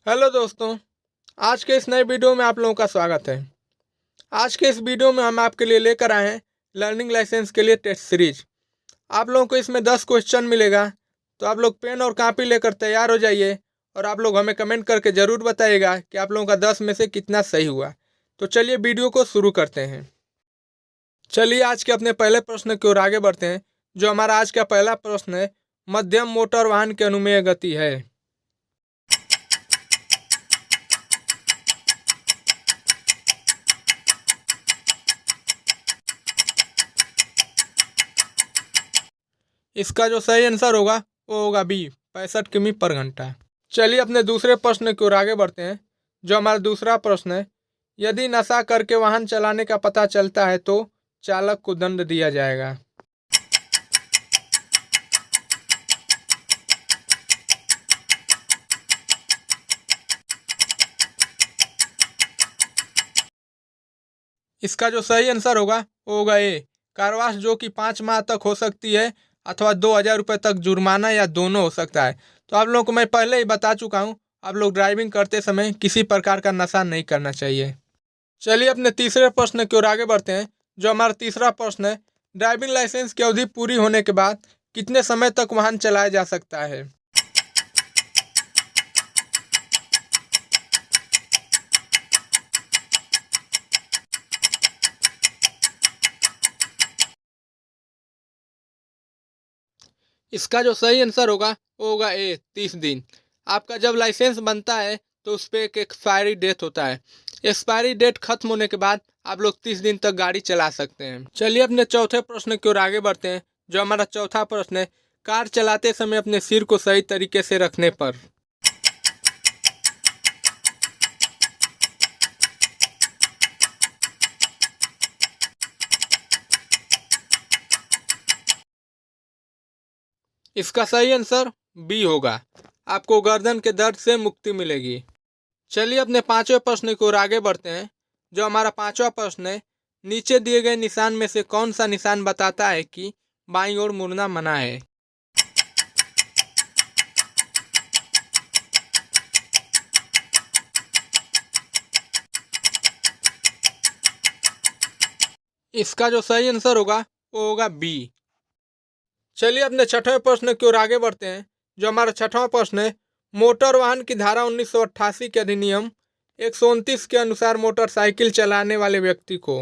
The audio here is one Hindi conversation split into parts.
हेलो दोस्तों, आज के इस नए वीडियो में आप लोगों का स्वागत है। आज के इस वीडियो में हम आपके लिए लेकर आए हैं लर्निंग लाइसेंस के लिए टेस्ट सीरीज। आप लोगों को इसमें 10 क्वेश्चन मिलेगा, तो आप लोग पेन और कॉपी लेकर तैयार हो जाइए और आप लोग हमें कमेंट करके ज़रूर बताइएगा कि आप लोगों का 10 में से कितना सही हुआ। तो चलिए वीडियो को शुरू करते हैं। चलिए आज के अपने पहले प्रश्न की ओर आगे बढ़ते हैं। जो हमारा आज का पहला प्रश्न है, मध्यम मोटर वाहन की अनुमेय गति है। इसका जो सही आंसर होगा वो होगा बी, 65 किमी पर घंटा। चलिए अपने दूसरे प्रश्न की ओर आगे बढ़ते हैं। जो हमारा दूसरा प्रश्न है, यदि नशा करके वाहन चलाने का पता चलता है तो चालक को दंड दिया जाएगा। इसका जो सही आंसर होगा वो होगा ए, कारावास, जो कि 5 माह तक हो सकती है अथवा 2,000 रुपये तक जुर्माना या दोनों हो सकता है। तो आप लोगों को मैं पहले ही बता चुका हूँ, आप लोग ड्राइविंग करते समय किसी प्रकार का नशा नहीं करना चाहिए। चलिए अपने तीसरे प्रश्न की ओर आगे बढ़ते हैं। जो हमारा तीसरा प्रश्न है, ड्राइविंग लाइसेंस की अवधि पूरी होने के बाद कितने समय तक वाहन चलाया जा सकता है। इसका जो सही आंसर होगा वो होगा ए, 30 दिन। आपका जब लाइसेंस बनता है तो उस पर एक एक्सपायरी डेट होता है। एक्सपायरी डेट खत्म होने के बाद आप लोग 30 दिन तक गाड़ी चला सकते हैं। चलिए अपने चौथे प्रश्न की ओर आगे बढ़ते हैं। जो हमारा चौथा प्रश्न है, कार चलाते समय अपने सिर को सही तरीके से रखने पर। इसका सही आंसर बी होगा, आपको गर्दन के दर्द से मुक्ति मिलेगी। चलिए अपने पांचवें प्रश्न की ओर आगे बढ़ते हैं। जो हमारा पांचवा प्रश्न है, नीचे दिए गए निशान में से कौन सा निशान बताता है कि बाईं ओर मुड़ना मना है। इसका जो सही आंसर होगा वो होगा बी। चलिए अपने छठवें प्रश्न की ओर आगे बढ़ते हैं। जो हमारा छठवां प्रश्न है, मोटर वाहन की धारा 1988 के अधिनियम 129 के अनुसार मोटरसाइकिल चलाने वाले व्यक्ति को।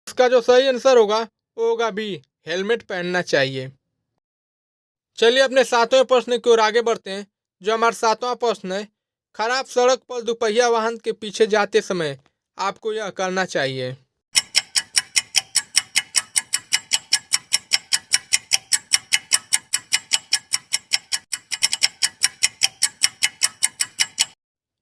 इसका जो सही आंसर होगा वो होगा बी, हेलमेट पहनना चाहिए। चलिए अपने सातवें प्रश्न की ओर आगे बढ़ते हैं। जो हमारा सातवां प्रश्न है, खराब सड़क पर दुपहिया वाहन के पीछे जाते समय आपको यह करना चाहिए।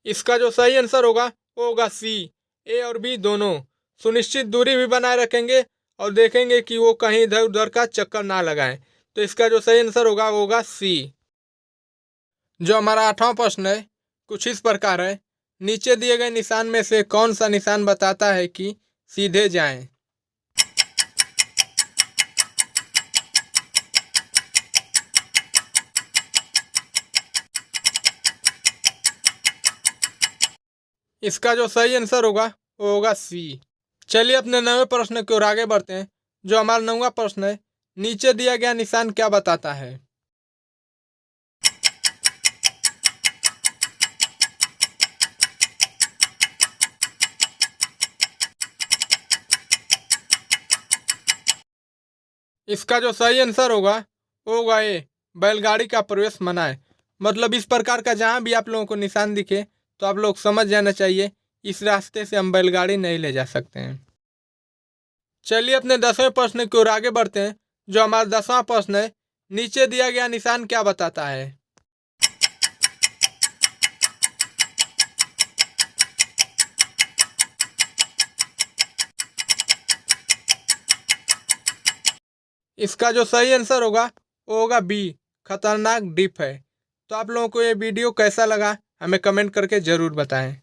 इसका जो सही आंसर होगा वो होगा सी, ए और बी दोनों। सुनिश्चित दूरी भी बनाए रखेंगे और देखेंगे कि वो कहीं इधर उधर का चक्कर ना लगाएं। तो इसका जो सही आंसर होगा वो होगा सी। जो हमारा आठवां प्रश्न है कुछ इस प्रकार है, नीचे दिए गए निशान में से कौन सा निशान बताता है कि सीधे जाएं। इसका जो सही आंसर होगा वो होगा सी। चलिए अपने नवे प्रश्न की ओर आगे बढ़ते हैं। जो हमारा नौवां प्रश्न है, नीचे दिया गया निशान क्या बताता है। इसका जो सही आंसर होगा वो होगा ए, बैलगाड़ी का प्रवेश मना है। मतलब इस प्रकार का जहाँ भी आप लोगों को निशान दिखे तो आप लोग समझ जाना चाहिए इस रास्ते से हम बैलगाड़ी नहीं ले जा सकते हैं। चलिए अपने 10वें प्रश्न की ओर आगे बढ़ते हैं। जो हमारा 10वां प्रश्न है, नीचे दिया गया निशान क्या बताता है। इसका जो सही आंसर होगा वो होगा बी, खतरनाक डिप है। तो आप लोगों को ये वीडियो कैसा लगा हमें कमेंट करके ज़रूर बताएं।